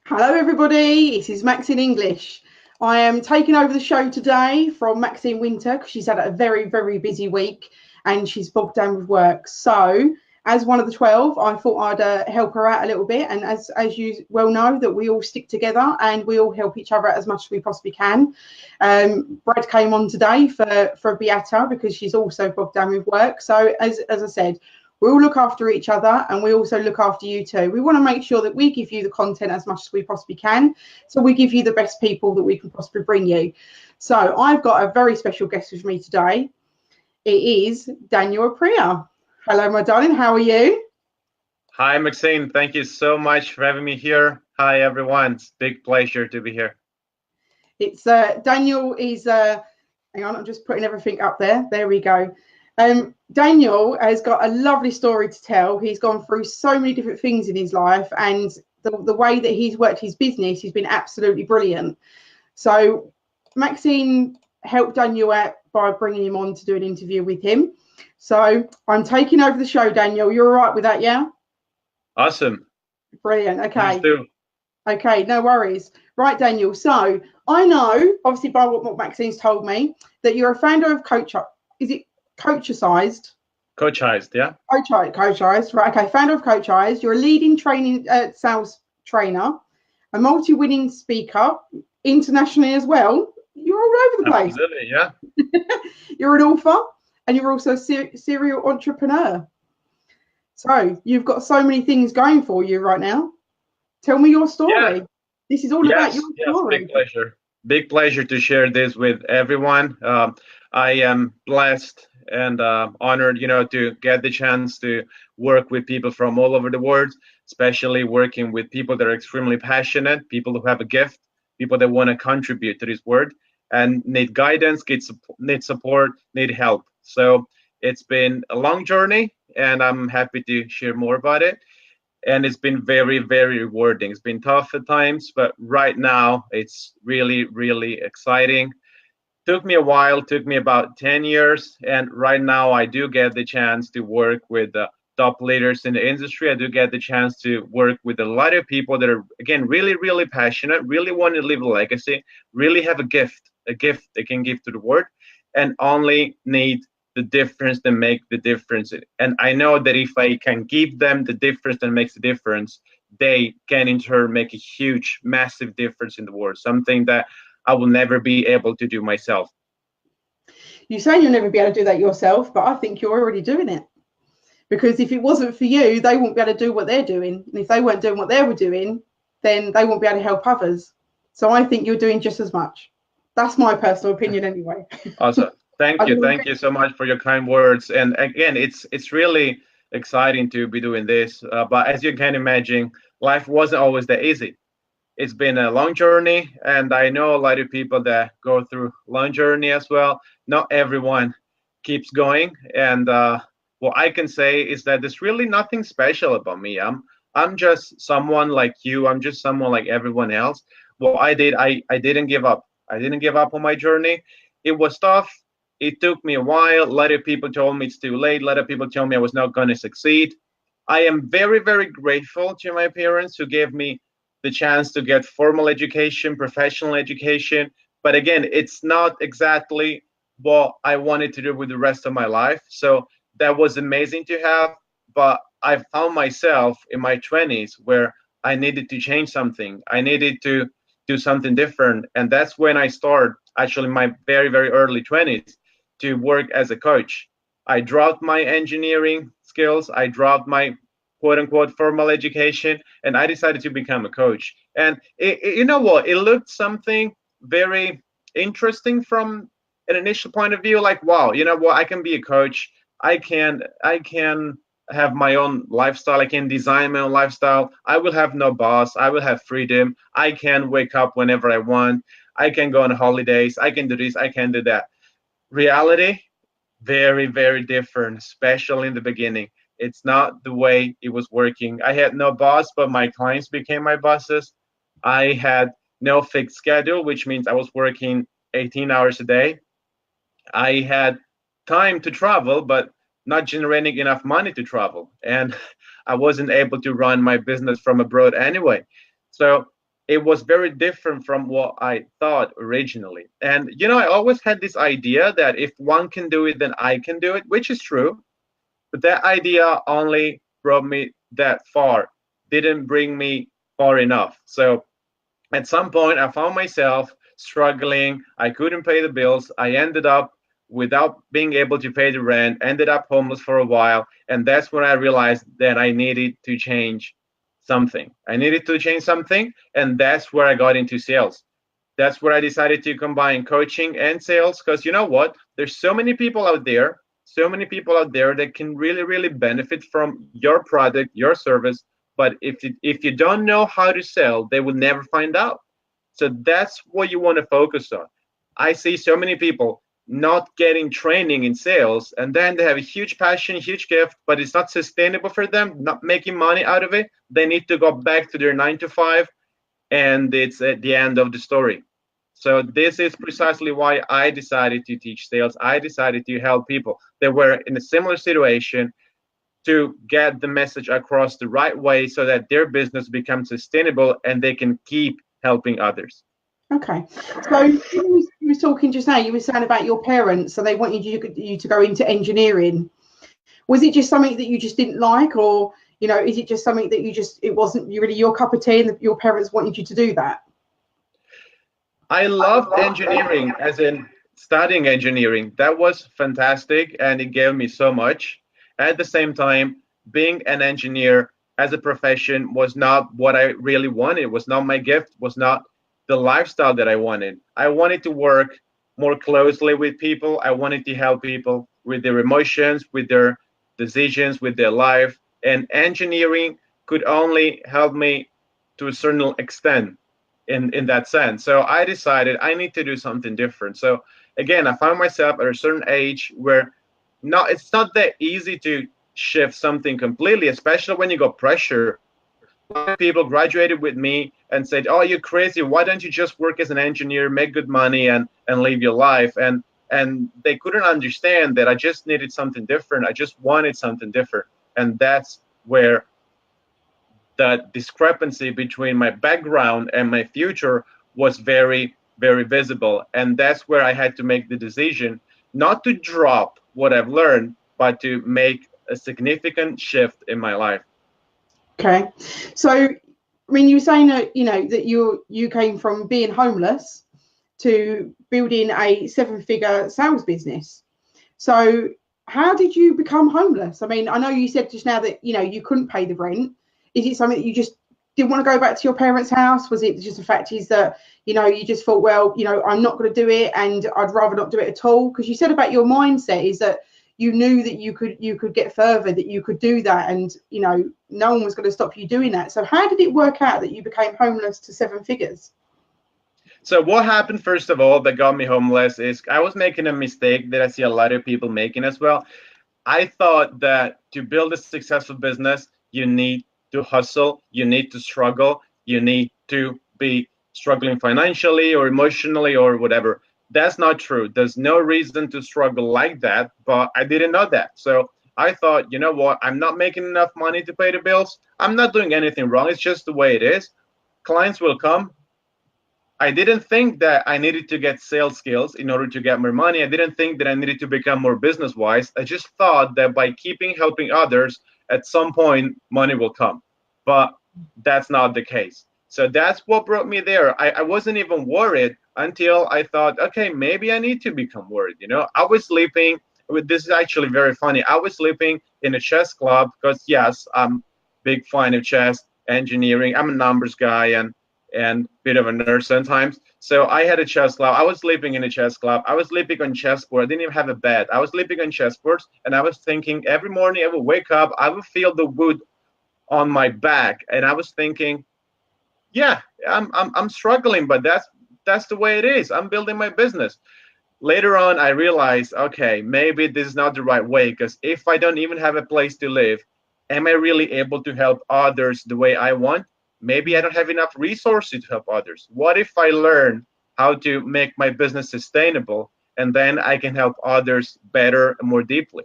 Hello, everybody. This is Maxine English. I am taking over the show today from Maxine Wynter because she's had a very, very busy week and she's bogged down with work. So, as one of the 12, I thought I'd help her out a little bit. And as you well know, that we all stick together and we all help each other out as much as we possibly can. Brad came on today for Beata because she's also bogged down with work. So, as I said, we all look after each other and we also look after you too. We want to make sure that we give you the content as much as we possibly can. So we give you the best people that we can possibly bring you. So I've got a very special guest with me today. It is Daniel Apria. Hello, my darling. How are you? Hi, Maxine. Thank you so much for having me here. Hi, everyone. It's a big pleasure to be here. It's Daniel is, hang on, I'm just putting everything up there. There we go. Daniel has got a lovely story to tell. He's gone through so many different things in his life, and the way that he's worked his business has been absolutely brilliant. So Maxine helped Daniel out by bringing him on to do an interview with him. So I'm taking over the show, Daniel. You're all right with that, yeah? Awesome. Brilliant. Okay. Please do. Okay, no worries. Right, Daniel. So I know, obviously, by what Maxine's told me, that you're a founder of Coach. Is it Coachized? Coachized, yeah. Coachized, right? Okay, founder of Coachized. You're a leading training sales trainer, a multi-winning speaker internationally as well. You're all over the place. Absolutely, yeah. You're an author, and you're also a serial entrepreneur. So you've got so many things going for you right now. Tell me your story. Yeah. This is all about your story. Big pleasure. Big pleasure to share this with everyone. I am blessed and honored, to get the chance to work with people from all over the world, especially working with people that are extremely passionate, people who have a gift, people that want to contribute to this world and need guidance, need support, need help. So it's been a long journey, and I'm happy to share more about it. And it's been very, very rewarding. It's been tough at times, but right now it's really, really exciting. Took me a while, took me about 10 years. And right now I do get the chance to work with the top leaders in the industry. I do get the chance to work with a lot of people that are, again, really, really passionate, really want to leave a legacy, really have a gift they can give to the world, and only need the difference that make the difference. And I know that if I can give them the difference that makes the difference, they can in turn make a huge, massive difference in the world, something that I will never be able to do myself. You say you'll never be able to do that yourself, but I think you're already doing it. Because if it wasn't for you, they wouldn't be able to do what they're doing. And if they weren't doing what they were doing, then they won't be able to help others. So I think you're doing just as much. That's my personal opinion anyway. Awesome. Thank you so much for your kind words. And again, it's really exciting to be doing this. But as you can imagine, life wasn't always that easy. It's been a long journey, and I know a lot of people that go through long journey as well. Not everyone keeps going, and what I can say is that there's really nothing special about me. I'm just someone like you. I'm just someone like everyone else. What I did, I didn't give up. I didn't give up on my journey. It was tough. It took me a while. A lot of people told me it's too late. A lot of people told me I was not going to succeed. I am very, very grateful to my parents who gave me the chance to get formal education, professional education. But again, it's not exactly what I wanted to do with the rest of my life. So that was amazing to have. But I found myself in my 20s where I needed to change something. I needed to do something different. And that's when I started, actually, my very, very early 20s, to work as a coach. I dropped my engineering skills. I dropped my quote unquote formal education, and I decided to become a coach. And you know what? It looked something very interesting from an initial point of view. Like, wow, you know what? I can be a coach. I can have my own lifestyle. I can design my own lifestyle. I will have no boss. I will have freedom. I can wake up whenever I want. I can go on holidays. I can do this. I can do that. Reality, very, very different, especially in the beginning. It's not the way it was working. I had no boss, but my clients became my bosses. I had no fixed schedule, which means I was working 18 hours a day. I had time to travel, but not generating enough money to travel. And I wasn't able to run my business from abroad anyway. So it was very different from what I thought originally. And, I always had this idea that if one can do it, then I can do it, which is true. But that idea only brought me that far, didn't bring me far enough. So at some point, I found myself struggling. I couldn't pay the bills. I ended up without being able to pay the rent, ended up homeless for a while. And that's when I realized that I needed to change something. I needed to change something. And that's where I got into sales. That's where I decided to combine coaching and sales, because you know what? There's so many people out there, that can really, really benefit from your product, your service. But if you don't know how to sell, they will never find out. So that's what you want to focus on. I see so many people not getting training in sales, and then they have a huge passion, huge gift, but it's not sustainable for them, not making money out of it. They need to go back to their 9 to 5, and it's at the end of the story. So this is precisely why I decided to teach sales. I decided to help people that were in a similar situation to get the message across the right way so that their business becomes sustainable and they can keep helping others. Okay. So you were talking just now, you were saying about your parents, so they wanted you to go into engineering. Was it just something that you just didn't like, or, is it just something that it wasn't really your cup of tea and your parents wanted you to do that? I loved engineering, as in studying engineering. That was fantastic, and it gave me so much. At the same time, being an engineer as a profession was not what I really wanted. It was not my gift, was not the lifestyle that I wanted. I wanted to work more closely with people. I wanted to help people with their emotions, with their decisions, with their life. And engineering could only help me to a certain extent in that sense. So I decided I need to do something different. So again, I found myself at a certain age where it's not that easy to shift something completely, especially when you got pressure. A lot of people graduated with me and said, "Oh, you're crazy. Why don't you just work as an engineer, make good money, and live your life?" And they couldn't understand that I just needed something different. I just wanted something different. And that's where the discrepancy between my background and my future was very, very visible. And that's where I had to make the decision not to drop what I've learned, but to make a significant shift in my life. Okay. So, I mean, you were saying that, that you came from being homeless to building a 7-figure sales business. So how did you become homeless? I mean, I know you said just now that, you couldn't pay the rent. Is it something that you just didn't want to go back to your parents' house? Was it just the fact is that, you just thought, well, I'm not going to do it and I'd rather not do it at all? Because you said about your mindset is that you knew that you could get further, that you could do that, and, no one was going to stop you doing that. So how did it work out that you became homeless to 7 figures? So what happened, first of all, that got me homeless is I was making a mistake that I see a lot of people making as well. I thought that to build a successful business, you need to hustle, you need to struggle, you need to be struggling financially or emotionally or whatever. That's not true. There's no reason to struggle like that, but I didn't know that. So I thought, you know what, I'm not making enough money to pay the bills. I'm not doing anything wrong. It's just the way it is. Clients will come. I didn't think that I needed to get sales skills in order to get more money. I didn't think that I needed to become more business wise. I just thought that by keeping helping others, at some point money will come. But that's not the case. So that's what brought me there. I wasn't even worried until I thought, okay, maybe I need to become worried. I was sleeping. This is actually very funny. I was sleeping in a chess club because, yes, I'm big fan of chess, engineering. I'm a numbers guy and bit of a nerd sometimes. So I had a chess club. I was sleeping in a chess club. I was sleeping on chessboard. I didn't even have a bed. I was sleeping on chessboards, and I was thinking every morning I would wake up, I would feel the wood on my back, and I was thinking, yeah, I'm struggling, but that's the way it is. I'm building my business. Later on, I realized, okay, maybe this is not the right way, because if I don't even have a place to live, am I really able to help others the way I want? Maybe I don't have enough resources to help others. What if I learn how to make my business sustainable, and then I can help others better and more deeply?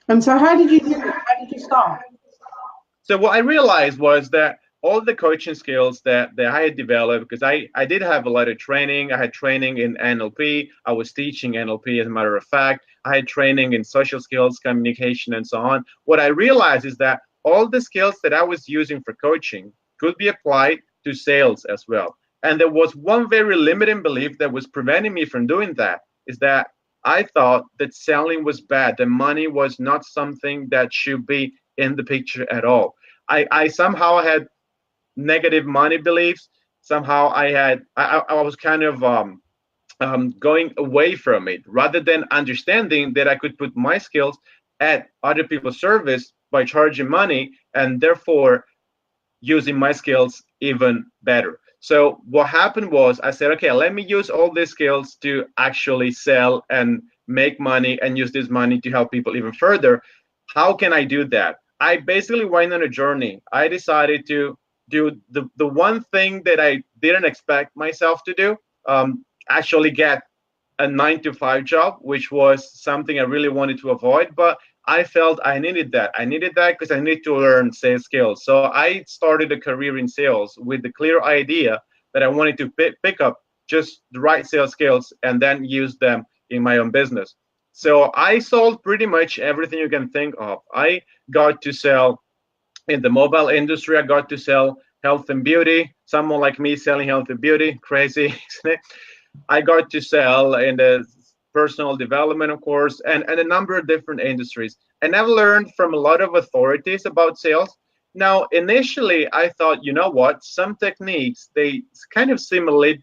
And so how did you do it? How did you start? So what I realized was that all the coaching skills that I had developed, because I did have a lot of training. I had training in NLP. I was teaching NLP, as a matter of fact. I had training in social skills, communication, and so on. What I realized is that all the skills that I was using for coaching could be applied to sales as well. And there was one very limiting belief that was preventing me from doing that, is that I thought that selling was bad. The money was not something that should be in the picture at all. I somehow had negative money beliefs. Somehow I was kind of going away from it, rather than understanding that I could put my skills at other people's service by charging money, and therefore using my skills even better. So what happened was, I said, okay, let me use all these skills to actually sell and make money, and use this money to help people even further. How can I do that? I basically went on a journey. I decided to do the one thing that I didn't expect myself to do, actually get a 9-to-5 job, which was something I really wanted to avoid, but I felt I needed that. I needed that because I need to learn sales skills. So I started a career in sales with the clear idea that I wanted to pick up just the right sales skills and then use them in my own business. So I sold pretty much everything you can think of. I got to sell in the mobile industry. I got to sell health and beauty. Someone like me selling health and beauty, crazy, isn't it? I got to sell in the personal development, of course, and a number of different industries. And I've learned from a lot of authorities about sales. Now, initially, I thought, you know what, some techniques, they kind of seem a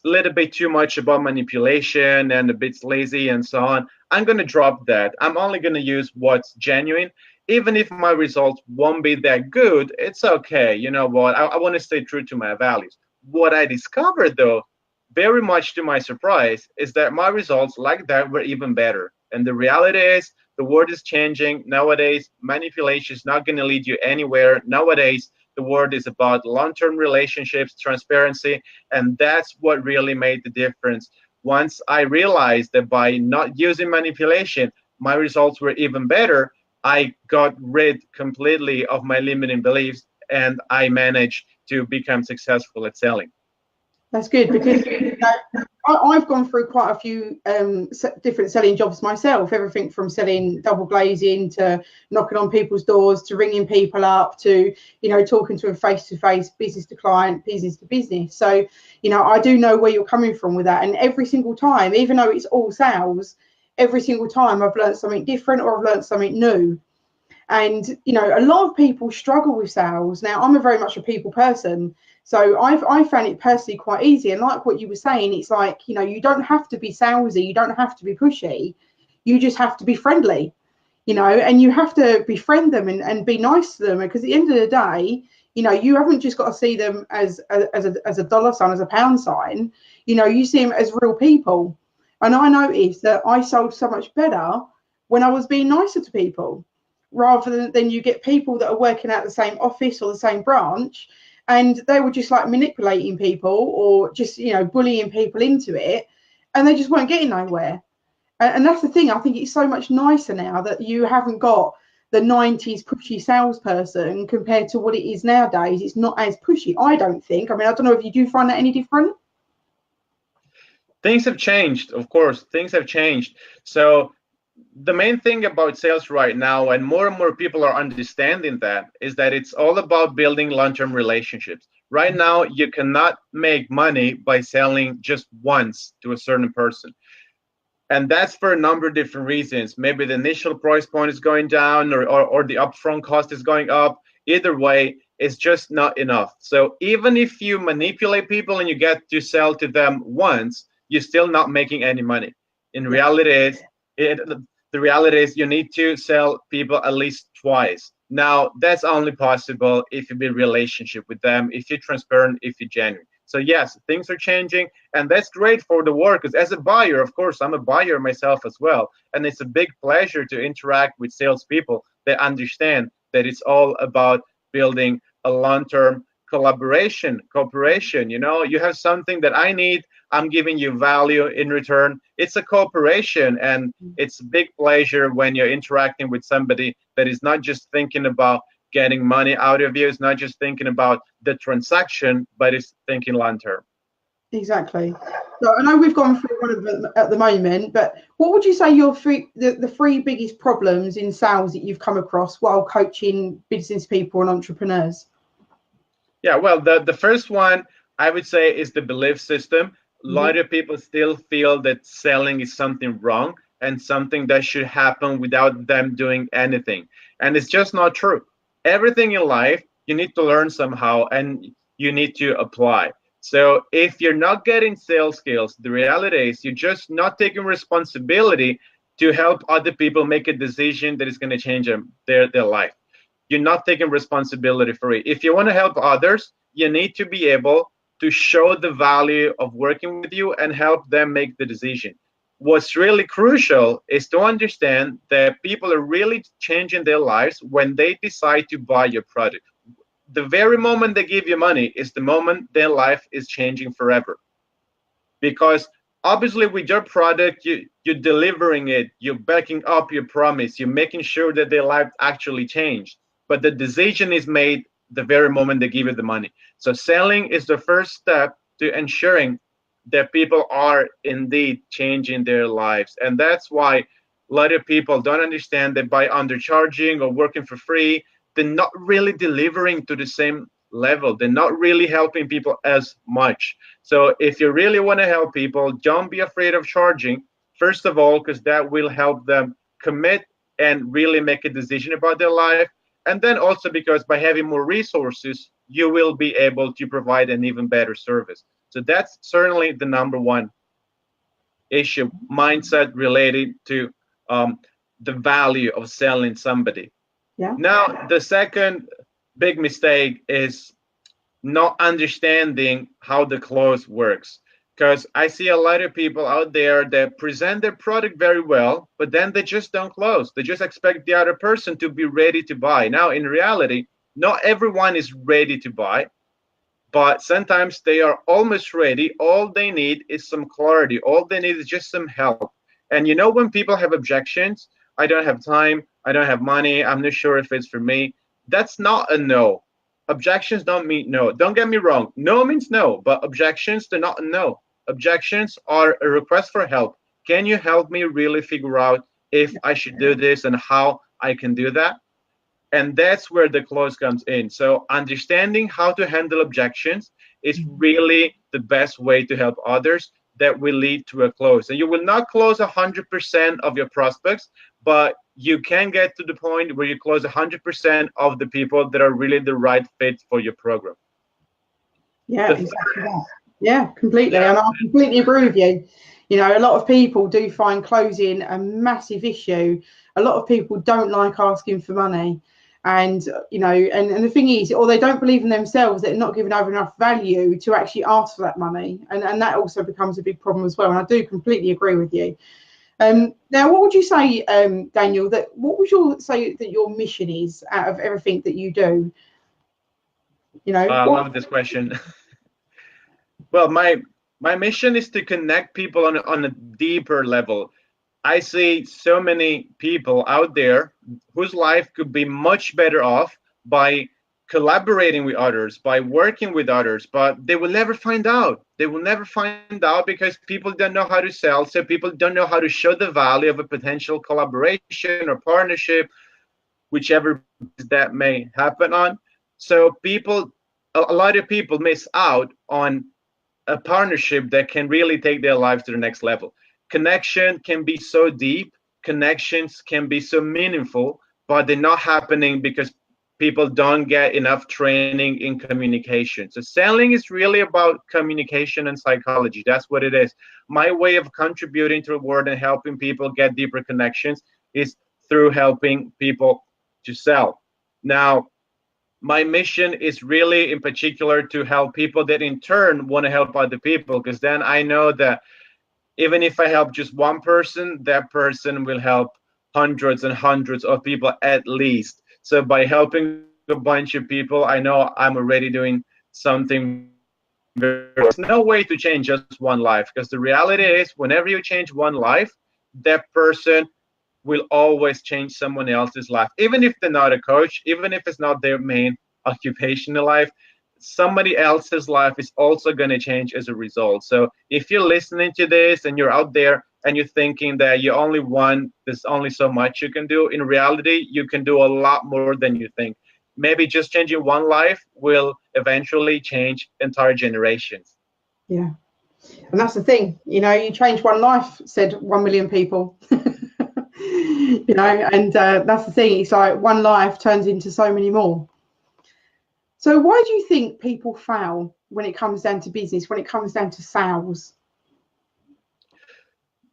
little bit too much about manipulation and a bit lazy and so on. I'm going to drop that. I'm only going to use what's genuine. Even if my results won't be that good, it's okay. You know what? I want to stay true to my values. What I discovered, though, very much to my surprise, is that my results like that were even better. And the reality is, the world is changing nowadays. Manipulation is not going to lead you anywhere. Nowadays, the world is about long-term relationships, transparency, and that's what really made the difference. Once I realized that by not using manipulation, my results were even better, I got rid completely of my limiting beliefs, and I managed to become successful at selling. That's good, because I've gone through quite a few different selling jobs myself. Everything from selling double glazing to knocking on people's doors to ringing people up to, talking to them face to face, business to client, business to business. So, I do know where you're coming from with that. And every single time, even though it's all sales, every single time I've learned something different or I've learned something new. And, a lot of people struggle with sales. Now, I'm very much a people person. So I found it personally quite easy. And like what you were saying, it's like, you don't have to be salesy. You don't have to be pushy. You just have to be friendly, and you have to befriend them and be nice to them. Because at the end of the day, you haven't just got to see them as a dollar sign, as a pound sign. You see them as real people. And I noticed that I sold so much better when I was being nicer to people, rather than you get people that are working at the same office or the same branch, and they were just like manipulating people or just, bullying people into it, and they just weren't getting nowhere. And that's the thing. I think it's so much nicer now that you haven't got the 90s pushy salesperson compared to what it is nowadays. It's not as pushy, I don't think. I mean, I don't know if you do find that any different. Things have changed, of course. Things have changed. So the main thing about sales right now, and more people are understanding that, is that it's all about building long-term relationships. Right now, you cannot make money by selling just once to a certain person. And that's for a number of different reasons. Maybe the initial price point is going down, or the upfront cost is going up. Either way, it's just not enough. So even if you manipulate people and you get to sell to them once, you're still not making any money. In reality, the reality is you need to sell people at least twice. Now, that's only possible if you build a relationship with them, if you're transparent, if you're genuine. So yes, things are changing, and that's great for the workers. As a buyer, of course, I'm a buyer myself as well, and it's a big pleasure to interact with salespeople that understand that it's all about building a long-term cooperation. You have something that I need, I'm giving you value in return. It's a cooperation, and it's a big pleasure when you're interacting with somebody that is not just thinking about getting money out of you. It's not just thinking about the transaction, but it's thinking long term. Exactly. So I know we've gone through one of them at the moment, but what would you say your the three biggest problems in sales that you've come across while coaching business people and entrepreneurs? Yeah, well, the first one I would say is the belief system. A lot of people still feel that selling is something wrong and something that should happen without them doing anything. And it's just not true. Everything in life, you need to learn somehow and you need to apply. So if you're not getting sales skills, the reality is you're just not taking responsibility to help other people make a decision that is going to change their life. You're not taking responsibility for it. If you want to help others, you need to be able to show the value of working with you and help them make the decision. What's really crucial is to understand that people are really changing their lives when they decide to buy your product. The very moment they give you money is the moment their life is changing forever. Because obviously with your product, you're delivering it, you're backing up your promise, you're making sure that their life actually changed. But the decision is made the very moment they give you the money. So selling is the first step to ensuring that people are indeed changing their lives. And that's why a lot of people don't understand that by undercharging or working for free, they're not really delivering to the same level. They're not really helping people as much. So if you really want to help people, don't be afraid of charging, first of all, because that will help them commit and really make a decision about their life. And then also because by having more resources, you will be able to provide an even better service. So that's certainly the number one issue, mindset related to the value of selling somebody. Yeah. Now, the second big mistake is not understanding how the close works. Because I see a lot of people out there that present their product very well, but then they just don't close. They just expect the other person to be ready to buy. Now, in reality, not everyone is ready to buy, but sometimes they are almost ready. All they need is some clarity. All they need is just some help. And you know, when people have objections, I don't have time, I don't have money, I'm not sure if it's for me, that's not a no. Objections don't mean no. Don't get me wrong. No means no, but objections, they're not a no. Objections are a request for help. Can you help me really figure out if I should do this and how I can do that? And that's where the close comes in. So understanding how to handle objections is really the best way to help others that will lead to a close. And you will not close 100% of your prospects, but you can get to the point where you close 100% of the people that are really the right fit for your program. Yeah, exactly that. Yeah, completely. And I completely agree with you. You know, a lot of people do find closing a massive issue. A lot of people don't like asking for money. And, you know, and the thing is, or they don't believe in themselves, they're not giving over enough value to actually ask for that money. And that also becomes a big problem as well. And I do completely agree with you. Now, what would you say, Daniel, what would you say that your mission is out of everything that you do? You know, I love this question. Well, my mission is to connect people on a deeper level. I see so many people out there whose life could be much better off by collaborating with others, by working with others, but they will never find out. They will never find out because people don't know how to sell. So people don't know how to show the value of a potential collaboration or partnership, whichever that may happen on. So a lot of people miss out on a partnership that can really take their lives to the next level. Connection can be so deep, connections can be so meaningful, but they're not happening because people don't get enough training in communication. So selling is really about communication and psychology. That's what it is. My way of contributing to the world and helping people get deeper connections is through helping people to sell. Now, my mission is really in particular to help people that in turn want to help other people, because then I know that even if I help just one person, that person will help hundreds and hundreds of people at least. So by helping a bunch of people, I know I'm already doing something. There's no way to change just one life, because the reality is whenever you change one life, that person will always change someone else's life, even if they're not a coach, even if it's not their main occupation in life. Somebody else's life is also going to change as a result. So if you're listening to this and you're out there and you're thinking that you're only one, there's only so much you can do, in reality, you can do a lot more than you think. Maybe just changing one life will eventually change entire generations. Yeah. And that's the thing, you change one life, said 1 million people. And that's the thing. It's like one life turns into so many more. So why do you think people fail when it comes down to business, when it comes down to sales?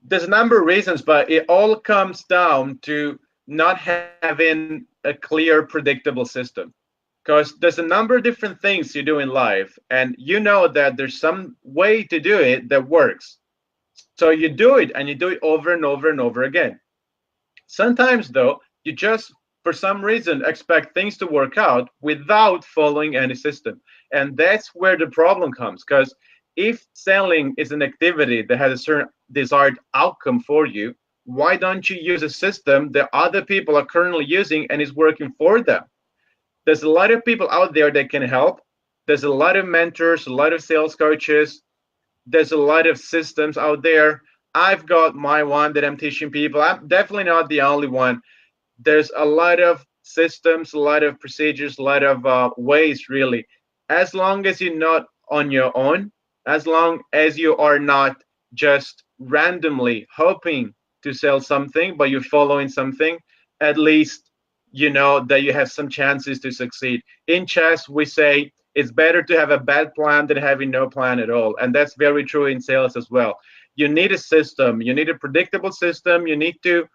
There's a number of reasons, but it all comes down to not having a clear, predictable system. Because there's a number of different things you do in life, and you know that there's some way to do it that works. So you do it, and you do it over and over and over again. Sometimes, though, you just, for some reason, expect things to work out without following any system. And that's where the problem comes, because if selling is an activity that has a certain desired outcome for you, why don't you use a system that other people are currently using and is working for them? There's a lot of people out there that can help. There's a lot of mentors, a lot of sales coaches. There's a lot of systems out there. I've got my one that I'm teaching people. I'm definitely not the only one. There's a lot of systems, a lot of procedures, a lot of ways, really. As long as you're not on your own, as long as you are not just randomly hoping to sell something, but you're following something, at least you know that you have some chances to succeed. In chess, we say it's better to have a bad plan than having no plan at all. And that's very true in sales as well. You need a system. You need a predictable system. You need to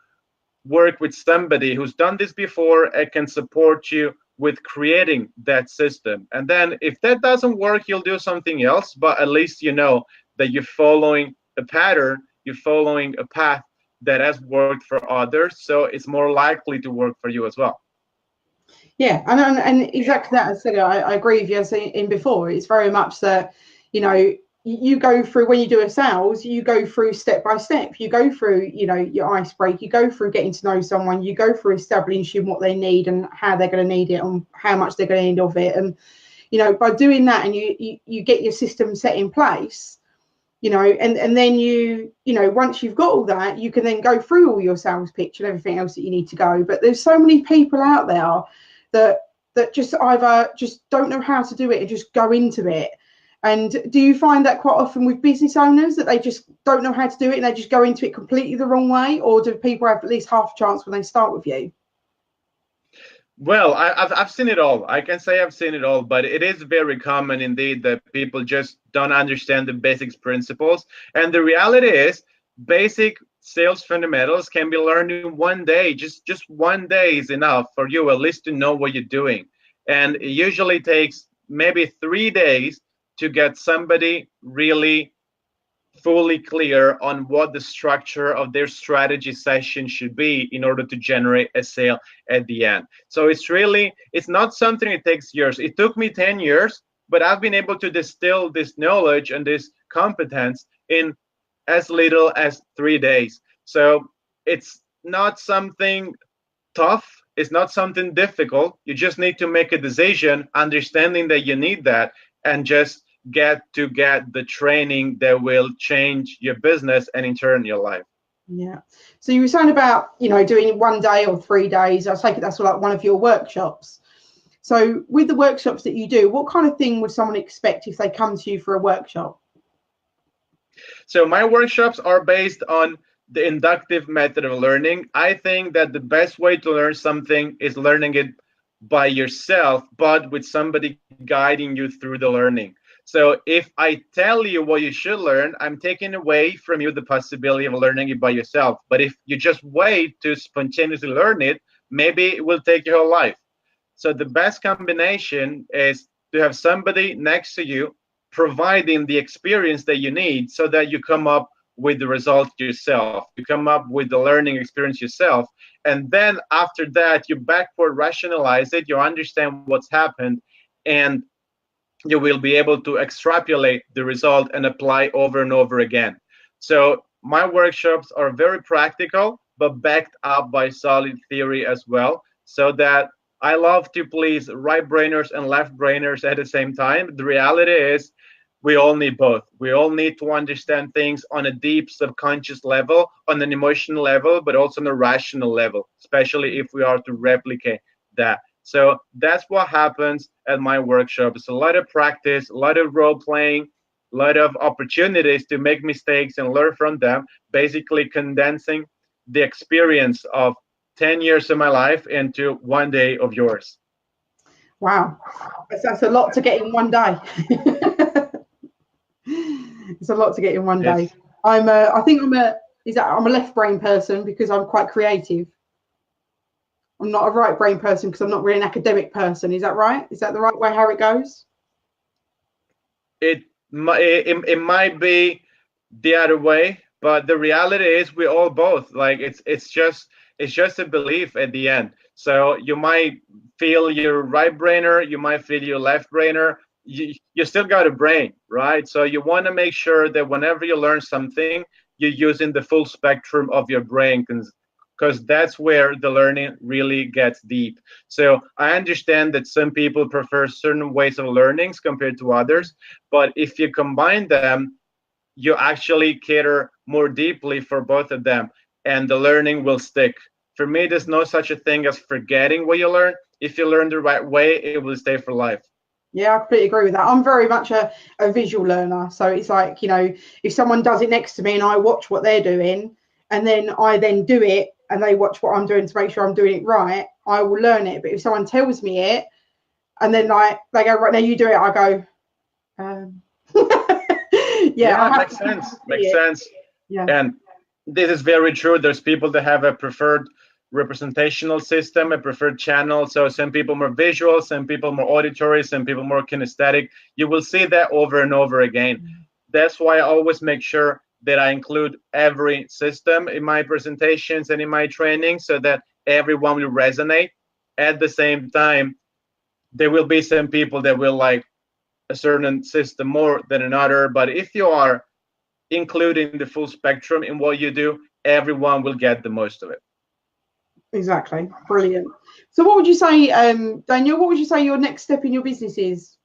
work with somebody who's done this before and can support you with creating that system. And then if that doesn't work, you'll do something else, but at least you know that you're following a pattern, you're following a path that has worked for others, so it's more likely to work for you as well. Yeah, and exactly that. I said, I agree with you. As in before, it's very much that, you go through, when you do a sales, you go through step by step. You go through, your ice break. You go through getting to know someone. You go through establishing what they need and how they're going to need it and how much they're going to need of it. And, by doing that, and you get your system set in place, and then once you've got all that, you can then go through all your sales pitch and everything else that you need to go. But there's so many people out there that just either just don't know how to do it and just go into it. And do you find that quite often with business owners, that they just don't know how to do it and they just go into it completely the wrong way? Or do people have at least half a chance when they start with you? Well, I've seen it all. I can say I've seen it all, but it is very common indeed that people just don't understand the basics principles. And the reality is, basic sales fundamentals can be learned in one day. Just 1 day is enough for you at least to know what you're doing. And it usually takes maybe 3 days to get somebody really fully clear on what the structure of their strategy session should be in order to generate a sale at the end. So it's not something that takes years. It took me 10 years, but I've been able to distill this knowledge and this competence in as little as 3 days. So it's not something tough. It's not something difficult. You just need to make a decision, understanding that you need that, and just get the training that will change your business and in turn your life. Yeah. So you were saying about, doing 1 day or 3 days. I take it that's like one of your workshops. So with the workshops that you do, what kind of thing would someone expect if they come to you for a workshop? So my workshops are based on the inductive method of learning. I think that the best way to learn something is learning it by yourself, but with somebody guiding you through the learning. So if I tell you what you should learn, I'm taking away from you the possibility of learning it by yourself. But if you just wait to spontaneously learn it, maybe it will take your whole life. So the best combination is to have somebody next to you providing the experience that you need so that you come up with the result yourself. You come up with the learning experience yourself. And then after that, you backward rationalize it, you understand what's happened, and you will be able to extrapolate the result and apply over and over again. So my workshops are very practical, but backed up by solid theory as well. So that I love to please right brainers and left brainers at the same time. The reality is, we all need both. We all need to understand things on a deep subconscious level, on an emotional level, but also on a rational level, especially if we are to replicate that. So that's what happens at my workshop. It's a lot of practice, a lot of role playing, a lot of opportunities to make mistakes and learn from them, basically condensing the experience of 10 years of my life into one day of yours. Wow, that's a lot to get in one day. It's a lot to get in one day. I think I'm a left brain person because I'm quite creative. I'm not a right brain person because I'm not really an academic person. Is that right? Is that the right way how it goes? It might be the other way, but the reality is we all both. Like it's just a belief at the end. So you might feel your right brainer, you might feel your left brainer. You still got a brain, right? So you want to make sure that whenever you learn something, you're using the full spectrum of your brain, because that's where the learning really gets deep. So I understand that some people prefer certain ways of learnings compared to others, but if you combine them, you actually cater more deeply for both of them, and the learning will stick. For me, there's no such a thing as forgetting what you learn. If you learn the right way, it will stay for life. Yeah, I completely agree with that. I'm very much a visual learner. So it's like, if someone does it next to me and I watch what they're doing and then I then do it and they watch what I'm doing to make sure I'm doing it right, I will learn it. But if someone tells me it and then they go, right, now you do it, I go, yeah, makes sense. Yeah. And this is very true. There's people that have a preferred representational system, a preferred channel. So some people more visual, some people more auditory, some people more kinesthetic. You will see that over and over again. That's why I always make sure that I include every system in my presentations and in my training so that everyone will resonate. At the same time, there will be some people that will like a certain system more than another. But if you are including the full spectrum in what you do, everyone will get the most of it. Exactly. Brilliant. So what would you say, Daniel, what would you say your next step in your business is?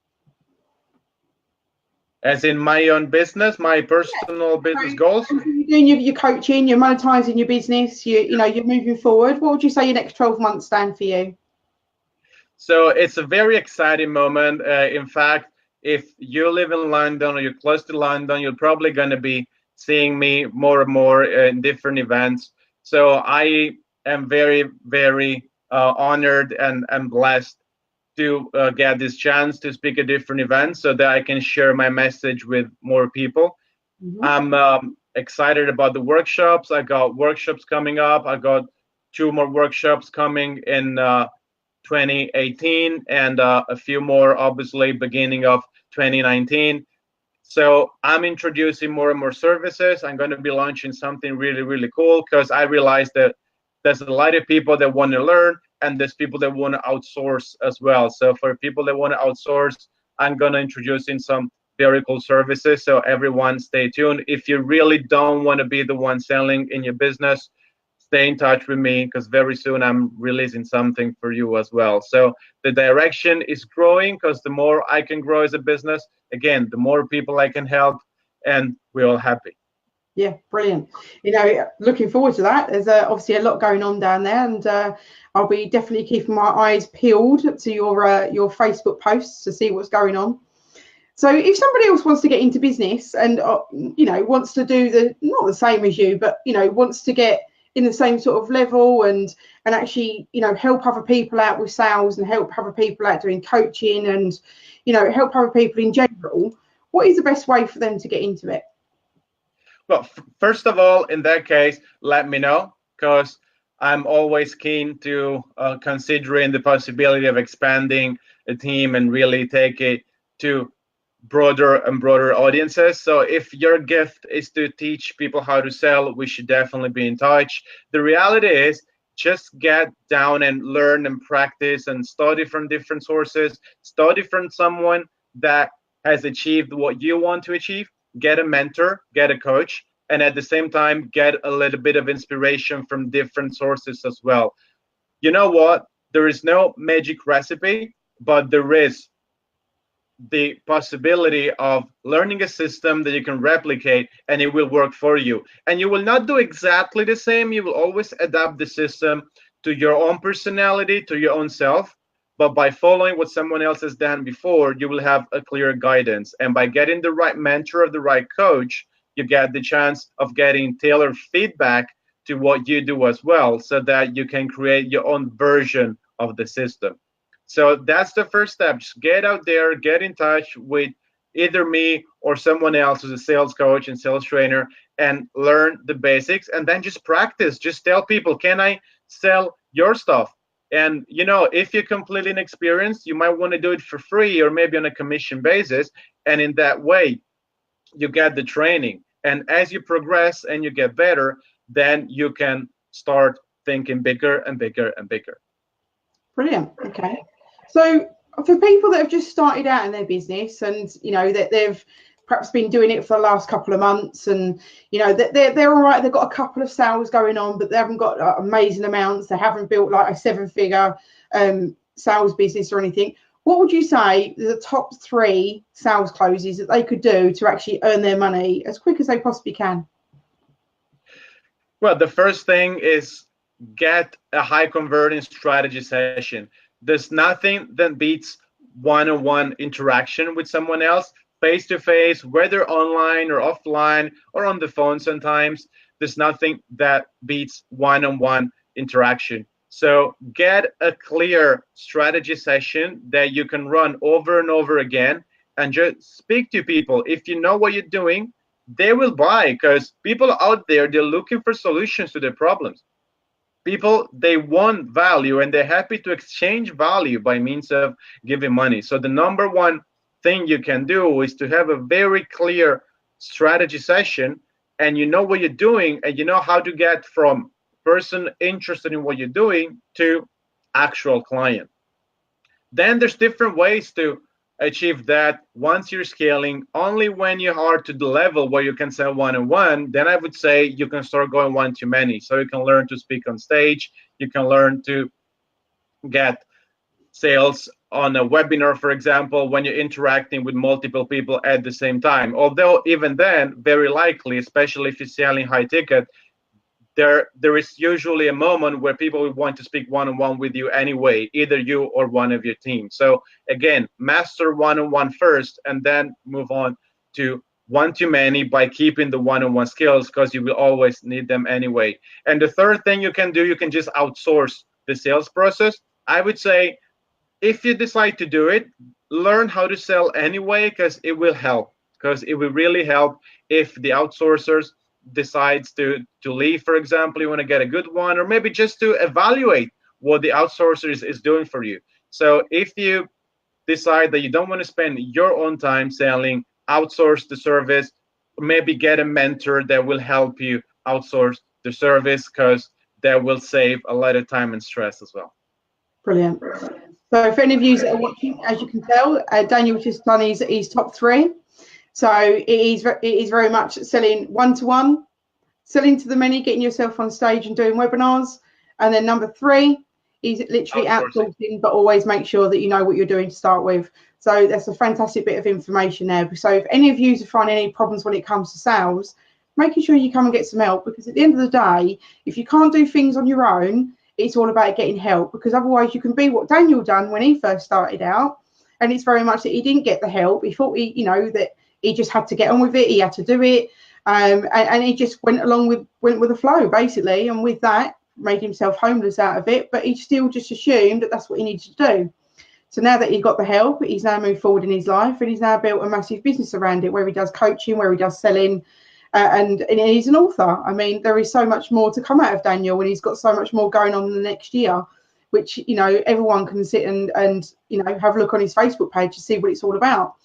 As in my own business, my personal business goals? You're doing your coaching, you're monetizing your business, you're moving forward. What would you say your next 12 months stand for you? So it's a very exciting moment. In fact, if you live in London or you're close to London, you're probably going to be seeing me more and more in different events. So I am very, very honored and blessed to get this chance to speak at different events so that I can share my message with more people. Mm-hmm. I'm excited about the workshops. I got workshops coming up. I got 2 more workshops coming in 2018 and a few more, obviously, beginning of 2019. So I'm introducing more and more services. I'm going to be launching something really, really cool because I realized that there's a lot of people that want to learn and there's people that want to outsource as well. So for people that want to outsource, I'm going to introduce in some very cool services. So everyone stay tuned. If you really don't want to be the one selling in your business, stay in touch with me because very soon I'm releasing something for you as well. So the direction is growing because the more I can grow as a business, again, the more people I can help, and we're all happy. Yeah, brilliant. Looking forward to that. There's obviously a lot going on down there, and I'll be definitely keeping my eyes peeled to your Facebook posts to see what's going on. So if somebody else wants to get into business and wants to do not the same as you, but wants to get in the same sort of level and actually help other people out with sales and help other people out doing coaching and help other people in general, what is the best way for them to get into it? Well, first of all, in that case, let me know because I'm always keen to considering the possibility of expanding a team and really take it to broader and broader audiences. So if your gift is to teach people how to sell, we should definitely be in touch. The reality is just get down and learn and practice and study from different sources, study from someone that has achieved what you want to achieve, get a mentor, get a coach, and at the same time get a little bit of inspiration from different sources as well. You know what? There is no magic recipe, but there is the possibility of learning a system that you can replicate and it will work for you. And you will not do exactly the same. You will always adapt the system to your own personality, to your own self. But by following what someone else has done before, you will have a clear guidance. And by getting the right mentor or the right coach, you get the chance of getting tailored feedback to what you do as well, so that you can create your own version of the system. So that's the first step. Just get out there, get in touch with either me or someone else who's a sales coach and sales trainer, and learn the basics, and then just practice. Just tell people, can I sell your stuff? And you know, if you're completely inexperienced, you might want to do it for free or maybe on a commission basis. And in that way, you get the training. And as you progress and you get better, then you can start thinking bigger and bigger and bigger. Brilliant. Okay. So for people that have just started out in their business, and you know that they've perhaps been doing it for the last couple of months, and you know that they're all right, they've got a couple of sales going on, but they haven't got amazing amounts, they haven't built like a 7-figure sales business or anything, what would you say are the top 3 sales closes that they could do to actually earn their money as quick as they possibly can? Well, the first thing is get a high converting strategy session. There's nothing that beats one-on-one interaction with someone else, face-to-face, whether online or offline or on the phone sometimes. There's nothing that beats one-on-one interaction. So get a clear strategy session that you can run over and over again, and just speak to people. If you know what you're doing, they will buy, because people out there, they're looking for solutions to their problems. People, they want value, and they're happy to exchange value by means of giving money. So the number one thing you can do is to have a very clear strategy session, and you know what you're doing, and you know how to get from person interested in what you're doing to actual client. Then there's different ways to achieve that. Once you're scaling, only when you are to the level where you can sell one-on-one, then I would say you can start going one-to-many. So you can learn to speak on stage, you can learn to get sales on a webinar, for example, when you're interacting with multiple people at the same time. Although even then, very likely, especially if you're selling high ticket, there is usually a moment where people will want to speak one-on-one with you anyway, either you or one of your team. So again, master one-on-one first, and then move on to one-to-many by keeping the one-on-one skills, because you will always need them anyway. And the third thing you can do, you can just outsource the sales process. I would say, if you decide to do it, learn how to sell anyway, because it will help. Because it will really help if the outsourcers decides to leave, for example. You want to get a good one, or maybe just to evaluate what the outsourcer is doing for you. So if you decide that you don't want to spend your own time selling, outsource the service, maybe get a mentor that will help you outsource the service, because that will save a lot of time and stress as well. Brilliant. So for any of you that are watching, as you can tell, Daniel just done his top 3. So it is very much selling one-to-one, selling to the many, getting yourself on stage and doing webinars. And then number 3 is literally outsourcing, but always make sure that you know what you're doing to start with. So that's a fantastic bit of information there. So if any of you are finding any problems when it comes to sales, making sure you come and get some help, because at the end of the day, if you can't do things on your own, it's all about getting help, because otherwise you can be what Daniel done when he first started out. And it's very much that he didn't get the help. He thought that he just had to get on with it. He had to do it. And he just went with the flow, basically. And with that, made himself homeless out of it. But he still just assumed that that's what he needed to do. So now that he got the help, he's now moved forward in his life, and he's now built a massive business around it, where he does coaching, where he does selling, and he's an author. I mean, there is so much more to come out of Daniel, and he's got so much more going on in the next year, which, everyone can sit and have a look on his Facebook page to see what it's all about.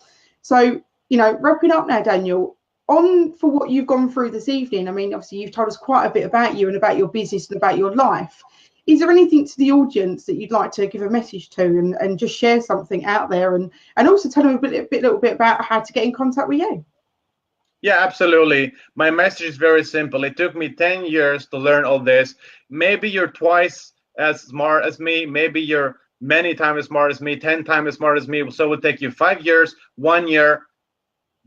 So, wrapping up now, Daniel, for what you've gone through this evening. I mean, obviously you've told us quite a bit about you and about your business and about your life. Is there anything to the audience that you'd like to give a message to, and just share something out there, and also tell them a little bit about how to get in contact with you? Yeah, absolutely. My message is very simple. It took me 10 years to learn all this. Maybe you're twice as smart as me. Maybe you're many times as smart as me, 10 times as smart as me. So it would take you 5 years, 1 year.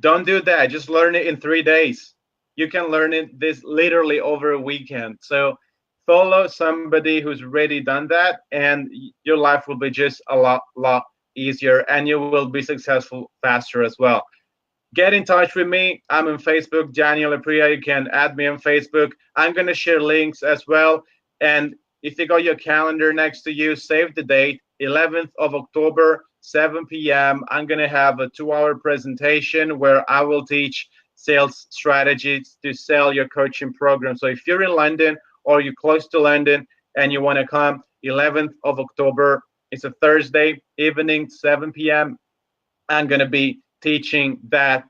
Don't do that. Just learn it in 3 days. You can learn it this literally over a weekend. So follow somebody who's already done that, and your life will be just a lot easier, and you will be successful faster as well. Get in touch with me. I'm on Facebook, Daniel Apria. You can add me on Facebook. I'm going to share links as well. And if you got your calendar next to you, save the date, 11th of October, 7 p.m. I'm going to have a 2-hour presentation where I will teach sales strategies to sell your coaching program. So if you're in London or you're close to London and you want to come, 11th of October, it's a Thursday evening, 7 p.m. I'm going to be teaching that,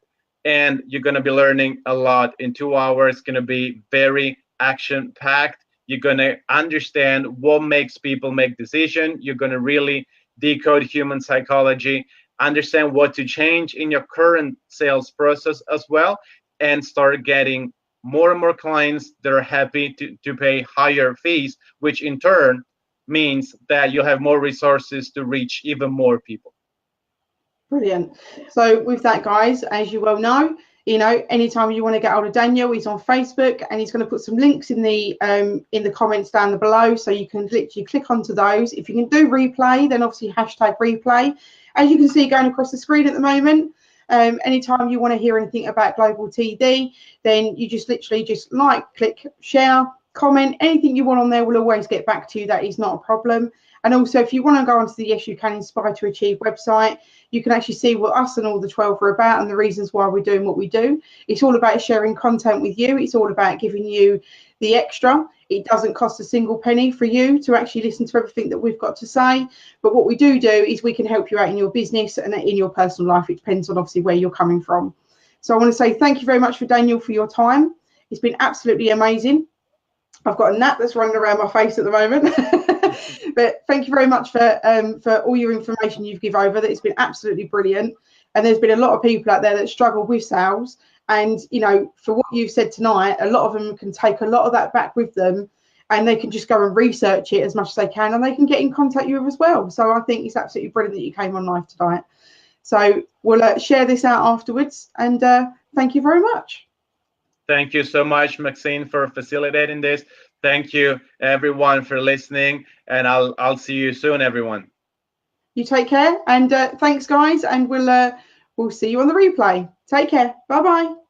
and you're going to be learning a lot in 2 hours. It's going to be very action packed. You're going to understand what makes people make decisions. You're going to really decode human psychology, understand what to change in your current sales process as well, and start getting more and more clients that are happy to pay higher fees, which in turn means that you'll have more resources to reach even more people. Brilliant. So with that, guys, as you well know, anytime you want to get hold of Daniel, he's on Facebook, and he's going to put some links in the comments down below, so you can literally click onto those. If you can do replay, then obviously hashtag replay. As you can see going across the screen at the moment, anytime you want to hear anything about Global TD, then you just literally just like, click, share, comment, anything you want on there will always get back to you. That is not a problem. And also, if you want to go onto the Yes You Can Inspire to Achieve website, you can actually see what us and all the 12 are about and the reasons why we're doing what we do. It's all about sharing content with you. It's all about giving you the extra. It doesn't cost a single penny for you to actually listen to everything that we've got to say. But what we do is we can help you out in your business and in your personal life. It depends on obviously where you're coming from. So I want to say thank you very much for Daniel for your time. It's been absolutely amazing. I've got a gnat that's running around my face at the moment. But thank you very much for all your information you've given over. That it's been absolutely brilliant. And there's been a lot of people out there that struggle with sales. And, for what you've said tonight, a lot of them can take a lot of that back with them, and they can just go and research it as much as they can, and they can get in contact with you as well. So I think it's absolutely brilliant that you came on live tonight. So we'll share this out afterwards. And thank you very much. Thank you so much, Maxine, for facilitating this. Thank you, everyone, for listening, and I'll see you soon, everyone. You take care, and thanks, guys, and we'll see you on the replay. Take care. Bye-bye.